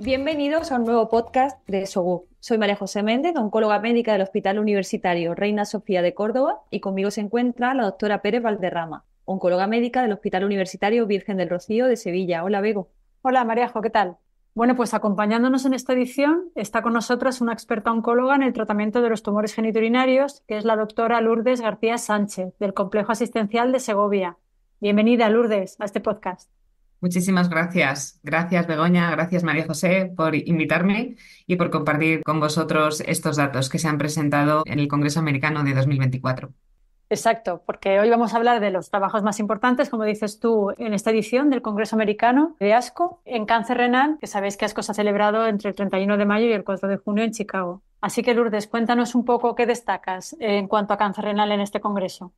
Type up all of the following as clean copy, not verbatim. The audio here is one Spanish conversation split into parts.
Bienvenidos a un nuevo podcast de SOGU. Soy María José Méndez, oncóloga médica del Hospital Universitario Reina Sofía de Córdoba, y conmigo se encuentra la doctora Pérez Valderrama, oncóloga médica del Hospital Universitario Virgen del Rocío de Sevilla. Hola, Bego. Hola, Maríajo, ¿qué tal? Bueno, pues acompañándonos en esta edición está con nosotros una experta oncóloga en el tratamiento de los tumores genitourinarios, que es la doctora Lourdes García Sánchez, del Complejo Asistencial de Segovia. Bienvenida, Lourdes, a este podcast. Muchísimas gracias. Gracias, Begoña. Gracias, María José, por invitarme y por compartir con vosotros estos datos que se han presentado en el Congreso Americano de 2024. Exacto, porque hoy vamos a hablar de los trabajos más importantes, como dices tú, en esta edición del Congreso Americano de ASCO en cáncer renal, que sabéis que ASCO se ha celebrado entre el 31 de mayo y el 4 de junio en Chicago. Así que, Lourdes, cuéntanos un poco qué destacas en cuanto a cáncer renal en este congreso.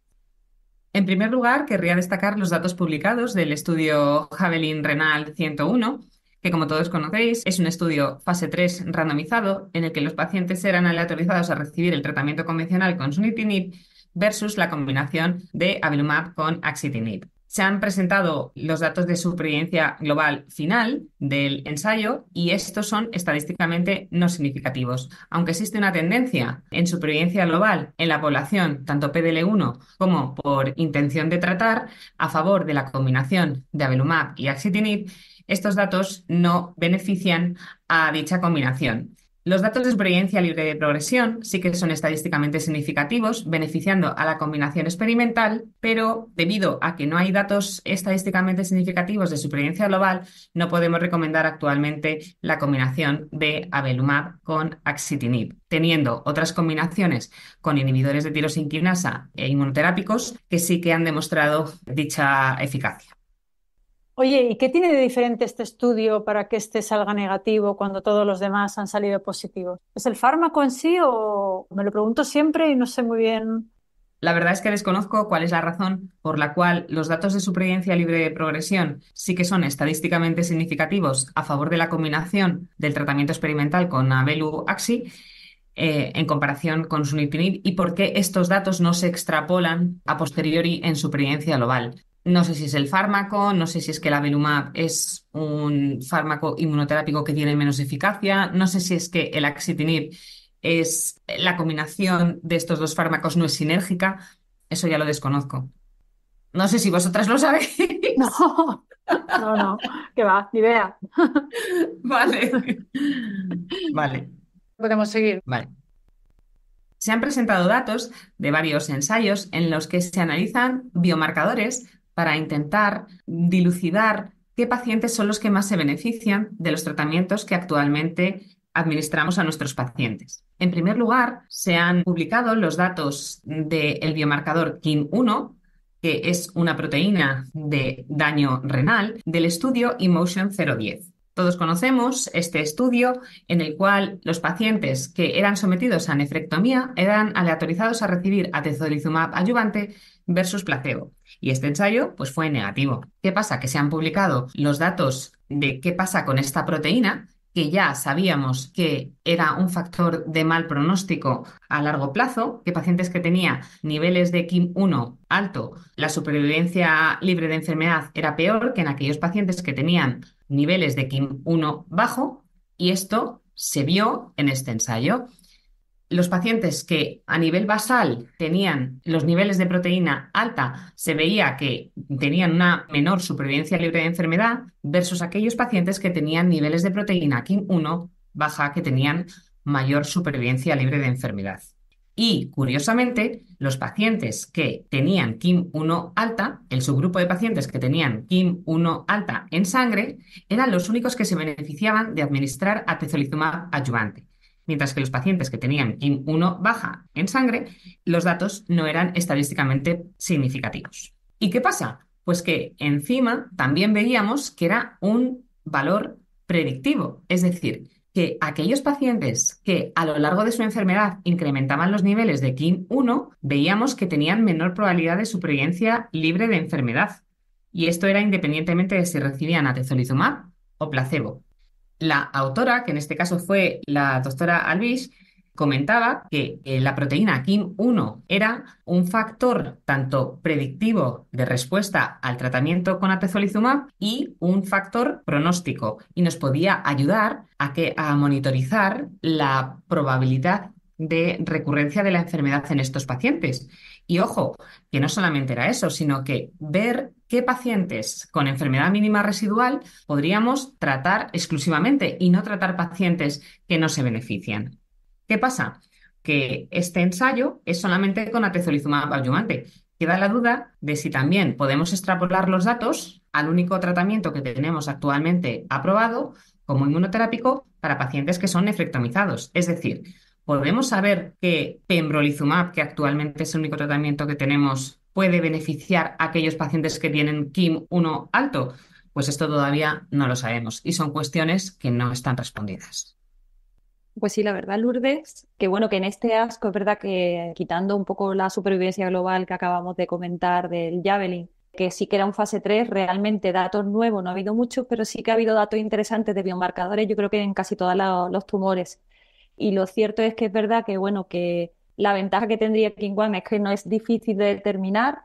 En primer lugar, querría destacar los datos publicados del estudio Javelin Renal 101, que como todos conocéis es un estudio fase 3 randomizado en el que los pacientes eran aleatorizados a recibir el tratamiento convencional con sunitinib versus la combinación de avelumab con axitinib. Se han presentado los datos de supervivencia global final del ensayo y estos son estadísticamente no significativos. Aunque existe una tendencia en supervivencia global en la población, tanto PDL1 como por intención de tratar, a favor de la combinación de avelumab y axitinib, estos datos no benefician a dicha combinación. Los datos de supervivencia libre de progresión sí que son estadísticamente significativos, beneficiando a la combinación experimental, pero debido a que no hay datos estadísticamente significativos de supervivencia global, no podemos recomendar actualmente la combinación de avelumab con axitinib, teniendo otras combinaciones con inhibidores de tirosinquinasa e inmunoterápicos que sí que han demostrado dicha eficacia. Oye, ¿y qué tiene de diferente este estudio para que este salga negativo cuando todos los demás han salido positivos? ¿Es el fármaco en sí o me lo pregunto siempre y no sé muy bien? La verdad es que desconozco cuál es la razón por la cual los datos de supervivencia libre de progresión sí que son estadísticamente significativos a favor de la combinación del tratamiento experimental con Avelu-Axi en comparación con sunitinib y por qué estos datos no se extrapolan a posteriori en supervivencia global. No sé si es el fármaco, no sé si es que el avelumab es un fármaco inmunoterápico que tiene menos eficacia, no sé si es que el axitinib es la combinación de estos dos fármacos no es sinérgica, eso ya lo desconozco. No sé si vosotras lo sabéis. No, no, que va, ni idea. Vale. Vale, Podemos seguir. vale. Se han presentado datos de varios ensayos en los que se analizan biomarcadores para intentar dilucidar qué pacientes son los que más se benefician de los tratamientos que actualmente administramos a nuestros pacientes. En primer lugar, se han publicado los datos del biomarcador KIM1, que es una proteína de daño renal, del estudio Emotion 010. Todos conocemos este estudio en el cual los pacientes que eran sometidos a nefrectomía eran aleatorizados a recibir atezolizumab adyuvante versus placebo. Y este ensayo pues, fue negativo. ¿Qué pasa? Que se han publicado los datos de qué pasa con esta proteína, que ya sabíamos que era un factor de mal pronóstico a largo plazo, que pacientes que tenían niveles de KIM1 alto, la supervivencia libre de enfermedad era peor que en aquellos pacientes que tenían niveles de KIM1 bajo, y esto se vio en este ensayo. Los pacientes que a nivel basal tenían los niveles de proteína alta, se veía que tenían una menor supervivencia libre de enfermedad versus aquellos pacientes que tenían niveles de proteína KIM1 baja, que tenían mayor supervivencia libre de enfermedad. Y, curiosamente, los pacientes que tenían KIM1 alta, el subgrupo de pacientes que tenían KIM1 alta en sangre, eran los únicos que se beneficiaban de administrar atezolizumab adyuvante. Mientras que los pacientes que tenían KIM1 baja en sangre, los datos no eran estadísticamente significativos. ¿Y qué pasa? Pues que encima también veíamos que era un valor predictivo, es decir, que aquellos pacientes que a lo largo de su enfermedad incrementaban los niveles de KIM1, veíamos que tenían menor probabilidad de supervivencia libre de enfermedad. Y esto era independientemente de si recibían atezolizumab o placebo. La autora, que en este caso fue la doctora Albish, comentaba que la proteína KIM-1 era un factor tanto predictivo de respuesta al tratamiento con atezolizumab y un factor pronóstico, y nos podía ayudar a monitorizar la probabilidad de recurrencia de la enfermedad en estos pacientes. Y ojo, que no solamente era eso, sino que ver qué pacientes con enfermedad mínima residual podríamos tratar exclusivamente y no tratar pacientes que no se benefician. ¿Qué pasa? Que este ensayo es solamente con atezolizumab adyuvante. Queda la duda de si también podemos extrapolar los datos al único tratamiento que tenemos actualmente aprobado como inmunoterápico para pacientes que son nefrectomizados. Es decir, ¿podemos saber que pembrolizumab, que actualmente es el único tratamiento que tenemos, puede beneficiar a aquellos pacientes que tienen KIM-1 alto? Pues esto todavía no lo sabemos y son cuestiones que no están respondidas. Pues sí, la verdad, Lourdes, que bueno, que en este ASCO es verdad que quitando un poco la supervivencia global que acabamos de comentar del Javelin, que sí que era un fase 3, realmente datos nuevos no ha habido muchos, pero sí que ha habido datos interesantes de biomarcadores, yo creo que en casi todos los tumores. Y lo cierto es que es verdad que, bueno, que la ventaja que tendría King-1 es que no es difícil de determinar,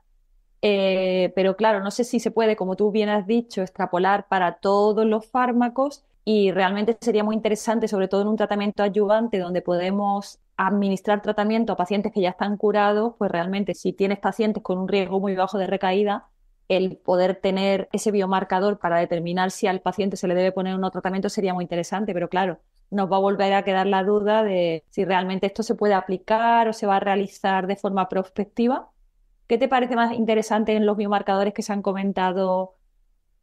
pero claro, no sé si se puede, como tú bien has dicho, extrapolar para todos los fármacos y realmente sería muy interesante, sobre todo en un tratamiento adyuvante donde podemos administrar tratamiento a pacientes que ya están curados, pues realmente si tienes pacientes con un riesgo muy bajo de recaída, el poder tener ese biomarcador para determinar si al paciente se le debe poner un nuevo tratamiento sería muy interesante, pero claro, nos va a volver a quedar la duda de si realmente esto se puede aplicar o se va a realizar de forma prospectiva. ¿Qué te parece más interesante en los biomarcadores que se han comentado?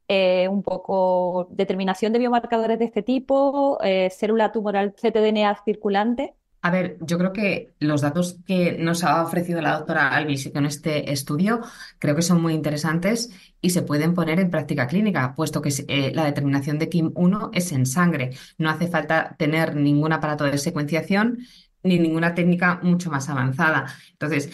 Un poco determinación de biomarcadores de este tipo, célula tumoral ctDNA circulante. A ver, yo creo que los datos que nos ha ofrecido la doctora Alvis con este estudio creo que son muy interesantes y se pueden poner en práctica clínica, puesto que la determinación de KIM-1 es en sangre. No hace falta tener ningún aparato de secuenciación ni ninguna técnica mucho más avanzada. Entonces,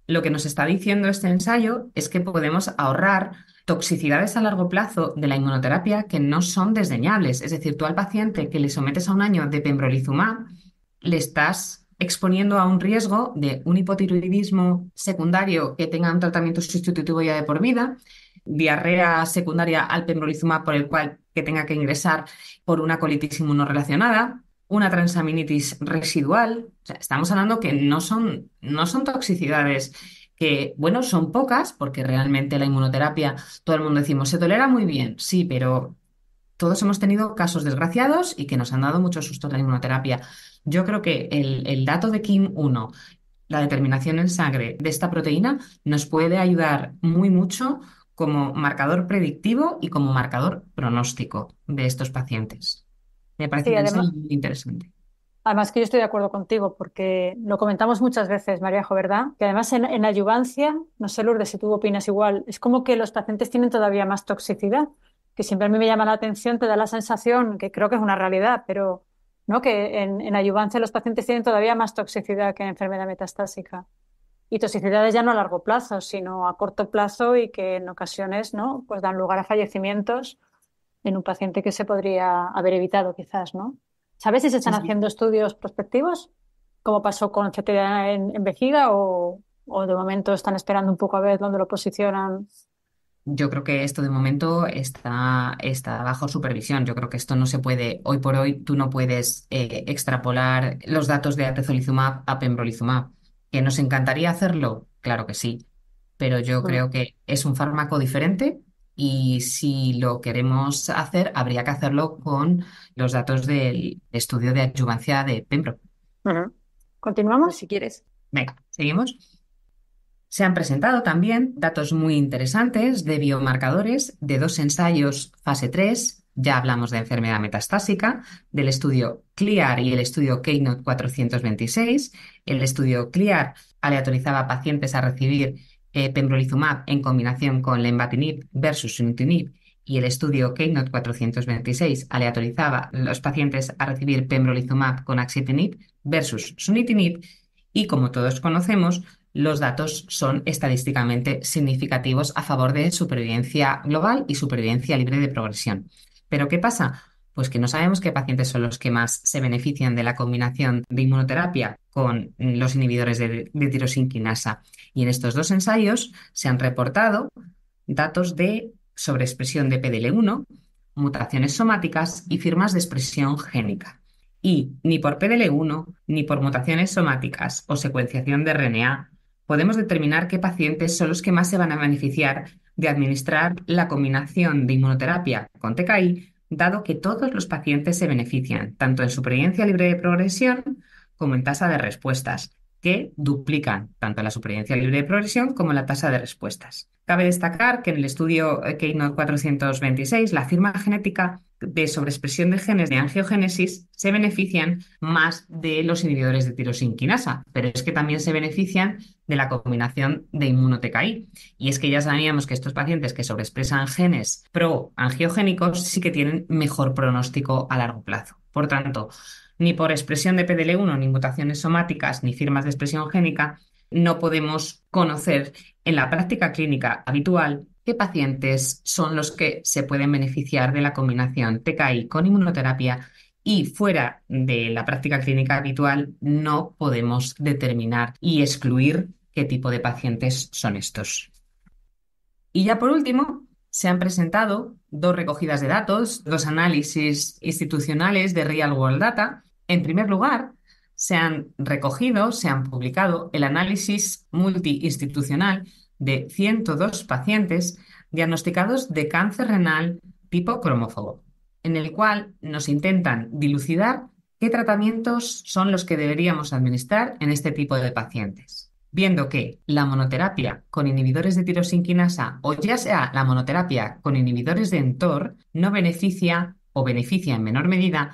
lo que nos está diciendo este ensayo es que podemos ahorrar toxicidades a largo plazo de la inmunoterapia que no son desdeñables. Es decir, tú al paciente que le sometes a un año de pembrolizumab, le estás exponiendo a un riesgo de un hipotiroidismo secundario que tenga un tratamiento sustitutivo ya de por vida, diarrea secundaria al pembrolizumab por el cual que tenga que ingresar por una colitis inmunorrelacionada, una transaminitis residual. O sea, estamos hablando que no son toxicidades que, bueno, son pocas, porque realmente la inmunoterapia, todo el mundo decimos, se tolera muy bien, sí, pero todos hemos tenido casos desgraciados y que nos han dado mucho susto la inmunoterapia. Yo creo que el dato de KIM-1, la determinación en sangre de esta proteína, nos puede ayudar muy mucho como marcador predictivo y como marcador pronóstico de estos pacientes. Me parece Sí, un ensayo además, muy interesante. además que yo estoy de acuerdo contigo, porque lo comentamos muchas veces, Maríajo, ¿verdad? Que además en adyuvancia, no sé, Lourdes, si tú opinas igual, es como que los pacientes tienen todavía más toxicidad, que siempre a mí me llama la atención, te da la sensación, que creo que es una realidad, pero ¿no? Que en adyuvancia los pacientes tienen todavía más toxicidad que en enfermedad metastásica. Y toxicidades ya no a largo plazo, sino a corto plazo y que en ocasiones, ¿no? Pues dan lugar a fallecimientos en un paciente que se podría haber evitado quizás, ¿no? ¿Sabes si se Sí, están sí. haciendo estudios prospectivos? ¿Como pasó con CTDA en vejiga o de momento están esperando un poco a ver dónde lo posicionan? Yo creo que esto de momento está bajo supervisión. Yo creo que esto no se puede, hoy por hoy, tú no puedes extrapolar los datos de atezolizumab a pembrolizumab. ¿Que nos encantaría hacerlo? Claro que sí, pero yo Mm. creo que es un fármaco diferente y si lo queremos hacer, habría que hacerlo con los datos del estudio de adyuvancia de pembro. Ujú. Pues ¿Continuamos? si quieres. Venga, seguimos. Se han presentado también datos muy interesantes de biomarcadores de dos ensayos fase 3. Ya hablamos de enfermedad metastásica, del estudio CLEAR y el estudio Keynote 426. El estudio CLEAR aleatorizaba a pacientes a recibir pembrolizumab en combinación con lenvatinib versus sunitinib, y el estudio Keynote 426 aleatorizaba a los pacientes a recibir pembrolizumab con axitinib versus sunitinib. Y como todos conocemos, los datos son estadísticamente significativos a favor de supervivencia global y supervivencia libre de progresión. Pero ¿qué pasa? Pues que no sabemos qué pacientes son los que más se benefician de la combinación de inmunoterapia con los inhibidores de tirosinquinasa. Y en estos dos ensayos se han reportado datos de sobreexpresión de PDL1, mutaciones somáticas y firmas de expresión génica. Y ni por PDL1 ni por mutaciones somáticas o secuenciación de RNA podemos determinar qué pacientes son los que más se van a beneficiar de administrar la combinación de inmunoterapia con TKI, dado que todos los pacientes se benefician, tanto en supervivencia libre de progresión como en tasa de respuestas, que duplican tanto la supervivencia libre de progresión como la tasa de respuestas. Cabe destacar que en el estudio Keynote 426, la firma genética de sobreexpresión de genes de angiogénesis se benefician más de los inhibidores de tirosinquinasa, pero es que también se benefician de la combinación de inmuno-TKI. Y es que ya sabíamos que estos pacientes que sobreexpresan genes proangiogénicos sí que tienen mejor pronóstico a largo plazo. Por tanto, ni por expresión de PDL1, ni mutaciones somáticas, ni firmas de expresión génica, no podemos conocer en la práctica clínica habitual qué pacientes son los que se pueden beneficiar de la combinación TKI con inmunoterapia, y fuera de la práctica clínica habitual no podemos determinar y excluir qué tipo de pacientes son estos. Y ya por último, se han presentado dos recogidas de datos, dos análisis institucionales de Real World Data. En primer lugar, se han recogido, se han publicado el análisis multiinstitucional de 102 pacientes diagnosticados de cáncer renal tipo cromófobo, en el cual nos intentan dilucidar qué tratamientos son los que deberíamos administrar en este tipo de pacientes, viendo que la monoterapia con inhibidores de tirosinquinasa o ya sea la monoterapia con inhibidores de mTOR no beneficia o beneficia en menor medida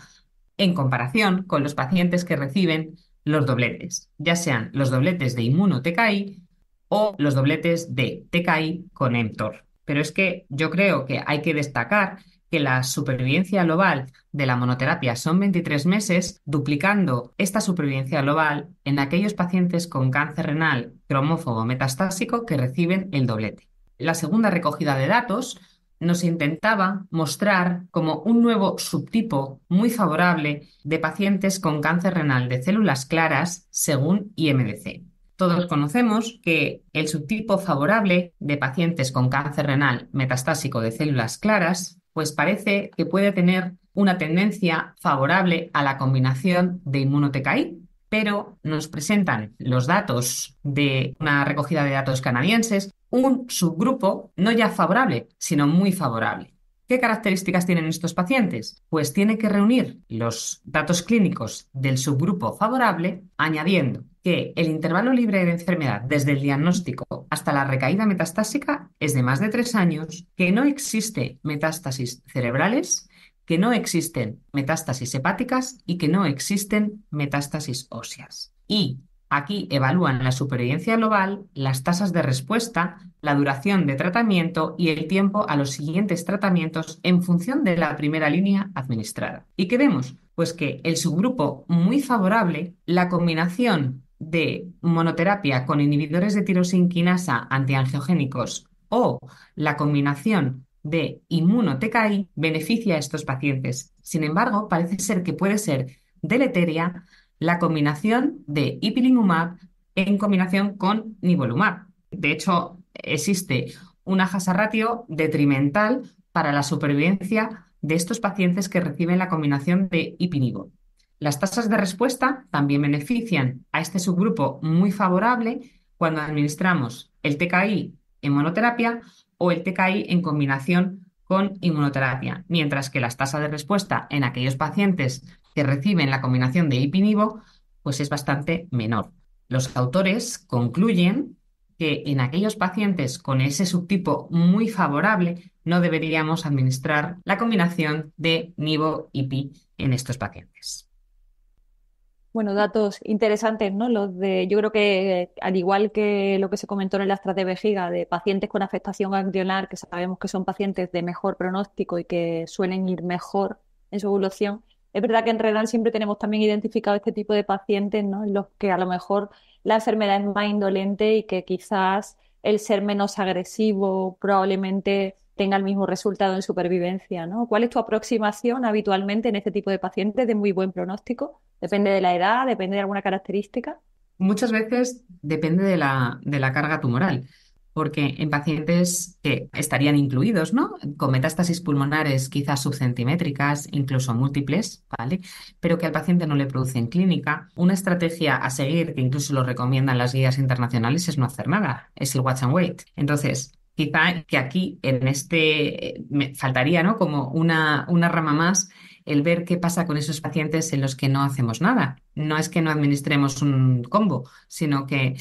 en comparación con los pacientes que reciben los dobletes, ya sean los dobletes de inmuno-TKI o los dobletes de TKI con mTOR. Pero es que yo creo que hay que destacar que la supervivencia global de la monoterapia son 23 meses, duplicando esta supervivencia global en aquellos pacientes con cáncer renal cromófobo metastásico que reciben el doblete. La segunda recogida de datos nos intentaba mostrar como un nuevo subtipo muy favorable de pacientes con cáncer renal de células claras según IMDC. Todos conocemos que el subtipo favorable de pacientes con cáncer renal metastásico de células claras pues parece que puede tener una tendencia favorable a la combinación de inmuno-TKI, pero nos presentan los datos de una recogida de datos canadienses, un subgrupo no ya favorable, sino muy favorable. ¿Qué características tienen estos pacientes? Pues tiene que reunir los datos clínicos del subgrupo favorable, añadiendo que el intervalo libre de enfermedad desde el diagnóstico hasta la recaída metastásica es de más de 3 años, que no existe metástasis cerebrales, que no existen metástasis hepáticas y que no existen metástasis óseas. Y aquí evalúan la supervivencia global, las tasas de respuesta, la duración de tratamiento y el tiempo a los siguientes tratamientos en función de la primera línea administrada. ¿Y qué vemos? Pues que el subgrupo muy favorable, la combinación de monoterapia con inhibidores de tirosinquinasa antiangiogénicos o la combinación de inmuno-TKI beneficia a estos pacientes. Sin embargo, parece ser que puede ser deleteria la combinación de ipilimumab en combinación con nivolumab. De hecho, existe una hazard ratio detrimental para la supervivencia de estos pacientes que reciben la combinación de ipinivo. Las tasas de respuesta también benefician a este subgrupo muy favorable cuando administramos el TKI en monoterapia o el TKI en combinación con inmunoterapia, mientras que las tasas de respuesta en aquellos pacientes que reciben la combinación de ipinivo pues es bastante menor. Los autores concluyen que en aquellos pacientes con ese subtipo muy favorable no deberíamos administrar la combinación de nivo-ipi en estos pacientes. Bueno, datos interesantes, ¿no? Yo creo que al igual que lo que se comentó en el Astras de vejiga de pacientes con afectación ganglionar, que sabemos que son pacientes de mejor pronóstico y que suelen ir mejor en su evolución, es verdad que en renal siempre tenemos también identificado este tipo de pacientes, ¿no? En los que a lo mejor la enfermedad es más indolente y que quizás el ser menos agresivo probablemente tenga el mismo resultado en supervivencia, ¿no? ¿Cuál es tu aproximación habitualmente en este tipo de pacientes de muy buen pronóstico? ¿Depende de la edad? ¿Depende de alguna característica? Muchas veces depende de la carga tumoral, porque en pacientes que estarían incluidos, ¿no? Con metástasis pulmonares quizás subcentimétricas, incluso múltiples, ¿vale? Pero que al paciente no le producen clínica, una estrategia a seguir, que incluso lo recomiendan las guías internacionales, es no hacer nada, es el watch and wait. Entonces, quizá que aquí en me faltaría, ¿no? Como una rama más el ver qué pasa con esos pacientes en los que no hacemos nada. No es que no administremos un combo, sino que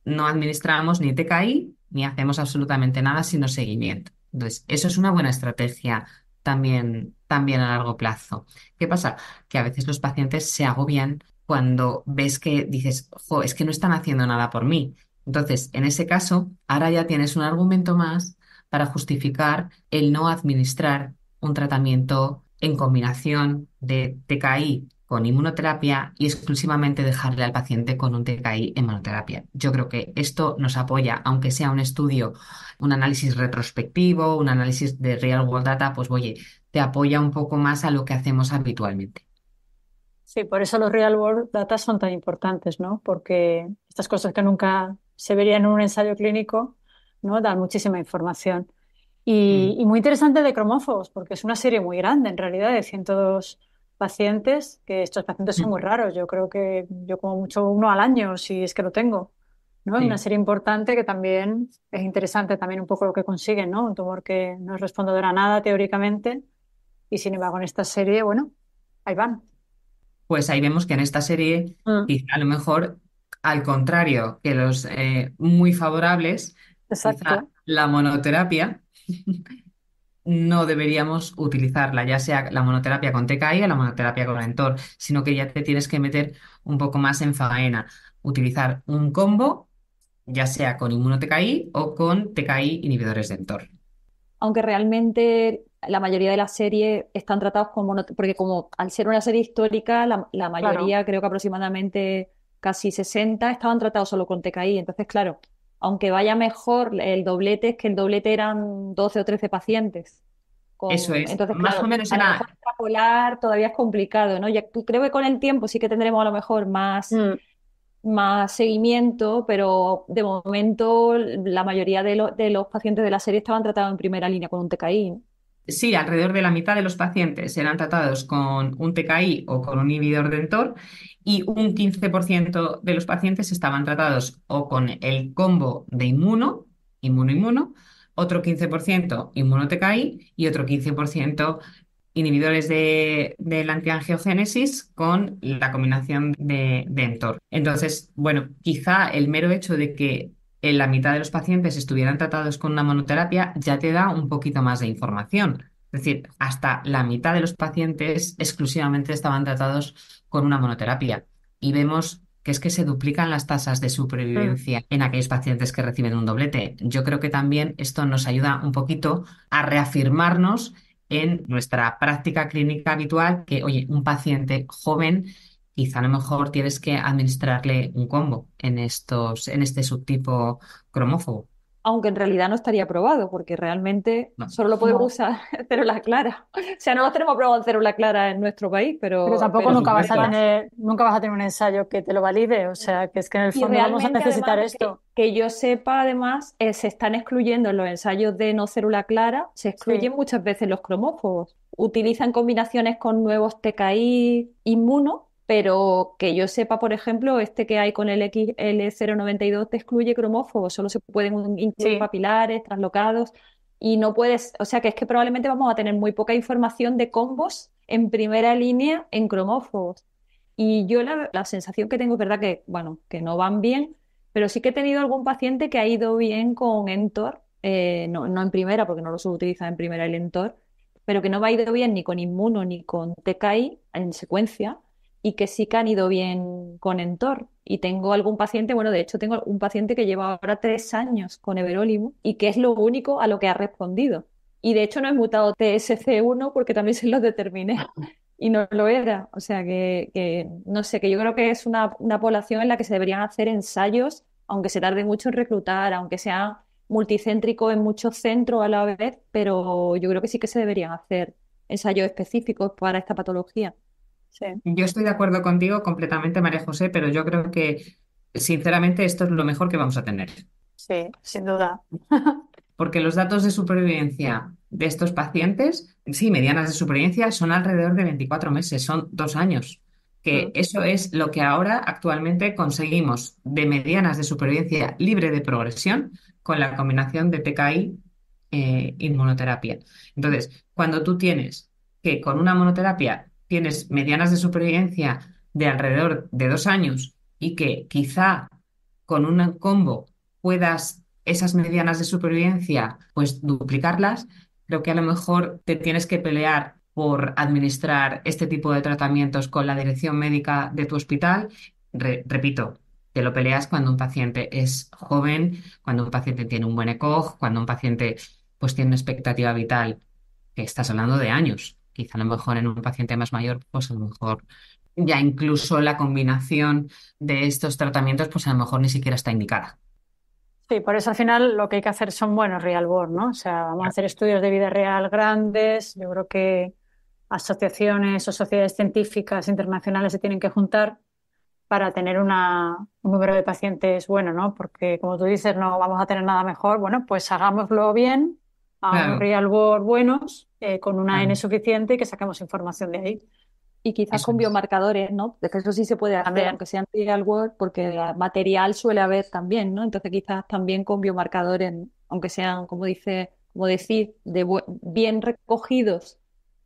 no administramos ni TKI ni hacemos absolutamente nada sino seguimiento. Entonces, eso es una buena estrategia también a largo plazo. ¿Qué pasa? Que a veces los pacientes se agobian cuando ves que dices, jo, es que no están haciendo nada por mí. Entonces, en ese caso, ahora ya tienes un argumento más para justificar el no administrar un tratamiento en combinación de TKI con inmunoterapia y exclusivamente dejarle al paciente con un TKI en monoterapia. Yo creo que esto nos apoya, aunque sea un estudio, un análisis retrospectivo, un análisis de real world data, pues oye, te apoya un poco más a lo que hacemos habitualmente. Sí, por eso los real world data son tan importantes, ¿no? Porque estas cosas que nunca se verían en un ensayo clínico, ¿no? Dan muchísima información. Mm, Y muy interesante de cromófobos, porque es una serie muy grande, en realidad, de 102 pacientes, que estos pacientes son mm, muy raros. Yo creo que yo como mucho uno al año, si es que lo tengo, ¿no? Es una sí. serie importante que también es interesante también un poco lo que consiguen, ¿no? Un tumor que no es respondedor a nada teóricamente, y sin embargo en esta serie, bueno, ahí van. Pues ahí vemos que en esta serie, Mm, quizá a lo mejor, al contrario que los muy favorables, quizá exacto. la monoterapia no deberíamos utilizarla, ya sea la monoterapia con TKI o la monoterapia con Entor, sino que ya te tienes que meter un poco más en faena, utilizar un combo, ya sea con inmuno-TKI o con TKI inhibidores de Entor. Aunque realmente la mayoría de las series están tratados como, porque como al ser una serie histórica, la Claro. mayoría, creo que aproximadamente casi 60, estaban tratados solo con TKI. Entonces, claro, aunque vaya mejor el doblete, es que el doblete eran 12 o 13 pacientes. Eso es, Entonces, más o claro, menos a lo mejor era, extrapolar todavía es complicado, ¿no? Ya, creo que con el tiempo sí que tendremos a lo mejor Mm. más seguimiento, pero de momento la mayoría de los pacientes de la serie estaban tratados en primera línea con un TKI, ¿no? sí, alrededor de la mitad de los pacientes eran tratados con un TKI o con un inhibidor de Entor y un 15% de los pacientes estaban tratados o con el combo de inmuno, otro 15% inmuno-TKI y otro 15% inhibidores de la antiangiogénesis con la combinación de Entor. Entonces, bueno, quizá el mero hecho de que en la mitad de los pacientes estuvieran tratados con una monoterapia ya te da un poquito más de información. Es decir, hasta la mitad de los pacientes exclusivamente estaban tratados con una monoterapia. Y vemos que es que se duplican las tasas de Mm. supervivencia en aquellos pacientes que reciben un doblete. Yo creo que también esto nos ayuda un poquito a reafirmarnos en nuestra práctica clínica habitual que, oye, un paciente joven, quizá a lo mejor tienes que administrarle un combo en este subtipo cromófobo. Aunque en realidad no estaría probado, porque realmente No. solo lo podemos No. usar en célula clara. O sea, no los tenemos probados en célula clara en nuestro país, Pero tampoco Por pero supuesto. nunca vas a tener un ensayo que te lo valide. O sea, que es que en el y fondo vamos a realmente, necesitar además, esto. que yo sepa, además, se están excluyendo en los ensayos de no célula clara, se Sí. excluyen muchas veces los cromófobos. Utilizan combinaciones con nuevos TKI inmuno, pero que yo sepa, por ejemplo, este que hay con el XL092 te excluye cromófobos, solo se pueden incluir Sí. papilares, translocados, y no puedes, o sea que es que probablemente vamos a tener muy poca información de combos en primera línea en cromófobos. Y yo la sensación que tengo es verdad que, bueno, que no van bien, pero sí que he tenido algún paciente que ha ido bien con Entor, no en primera, porque no lo suelo utilizar en primera el Entor, pero que no me ha ido bien ni con Inmuno ni con TKI en secuencia, y que sí que han ido bien con Entor. Y tengo algún paciente, bueno, de hecho tengo un paciente que lleva ahora 3 años con Everolimus y que es lo único a lo que ha respondido. Y de hecho no he mutado TSC1 porque también se lo determiné y no lo era. O sea no sé, que yo creo que es una población en la que se deberían hacer ensayos, aunque se tarde mucho en reclutar, aunque sean multicéntrico en muchos centros a la vez, pero yo creo que sí que se deberían hacer ensayos específicos para esta patología. Sí, Yo estoy de acuerdo contigo completamente, María José, pero yo creo que, sinceramente, esto es lo mejor que vamos a tener. sí, sin duda. Porque los datos de supervivencia de estos pacientes, sí, medianas de supervivencia, son alrededor de 24 meses, son 2 años. Que Mm. eso es lo que ahora actualmente conseguimos de medianas de supervivencia libre de progresión con la combinación de TKI inmunoterapia. Entonces, cuando tú tienes que con una monoterapia tienes medianas de supervivencia de alrededor de 2 años y que quizá con un combo puedas esas medianas de supervivencia, pues duplicarlas, creo que a lo mejor te tienes que pelear por administrar este tipo de tratamientos con la dirección médica de tu hospital. Repito, te lo peleas cuando un paciente es joven, cuando un paciente tiene un buen ECOG, cuando un paciente pues tiene una expectativa vital, que estás hablando de años. Quizá a lo mejor en un paciente más mayor, pues a lo mejor ya incluso la combinación de estos tratamientos, pues a lo mejor ni siquiera está indicada. Sí, por eso al final lo que hay que hacer son buenos real world, ¿no? O sea, vamos a hacer estudios de vida real grandes. Yo creo que asociaciones o sociedades científicas internacionales se tienen que juntar para tener un número de pacientes bueno, ¿no? Porque como tú dices, no vamos a tener nada mejor. Bueno, pues hagámoslo bien, hagamos Claro, real world buenos, con una N claro, suficiente y que saquemos información de ahí. Y quizás eso con es. biomarcadores, ¿no? De que eso sí se puede hacer, También. aunque sea en real world, porque material suele haber también, ¿no? Entonces quizás también con biomarcadores, ¿no? Aunque sean, como dice, como decir, bien recogidos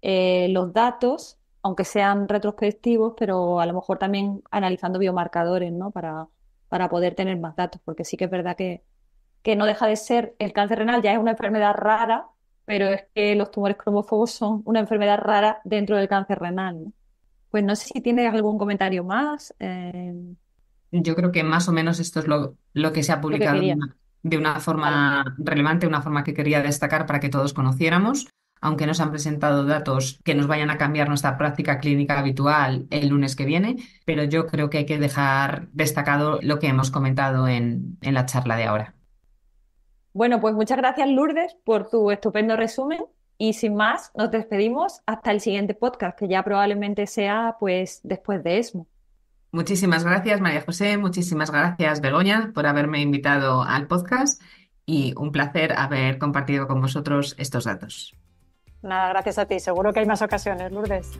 los datos, aunque sean retrospectivos, pero a lo mejor también analizando biomarcadores, ¿no? Para poder tener más datos, porque sí que es verdad que no deja de ser, el cáncer renal ya es una enfermedad rara, pero es que los tumores cromófobos son una enfermedad rara dentro del cáncer renal, ¿no? Pues no sé si tienes algún comentario más. Yo creo que más o menos esto es lo que se ha Lo que publicado quería. de una Vale. forma relevante, una forma que quería destacar para que todos conociéramos, aunque no se han presentado datos que nos vayan a cambiar nuestra práctica clínica habitual el lunes que viene, pero yo creo que hay que dejar destacado lo que hemos comentado en la charla de ahora. Bueno, pues muchas gracias, Lourdes, por tu estupendo resumen. Y sin más, nos despedimos hasta el siguiente podcast, que ya probablemente sea pues después de ESMO. Muchísimas gracias, María José, muchísimas gracias, Begoña, por haberme invitado al podcast y un placer haber compartido con vosotros estos datos. Nada, gracias a ti. Seguro que hay más ocasiones, Lourdes.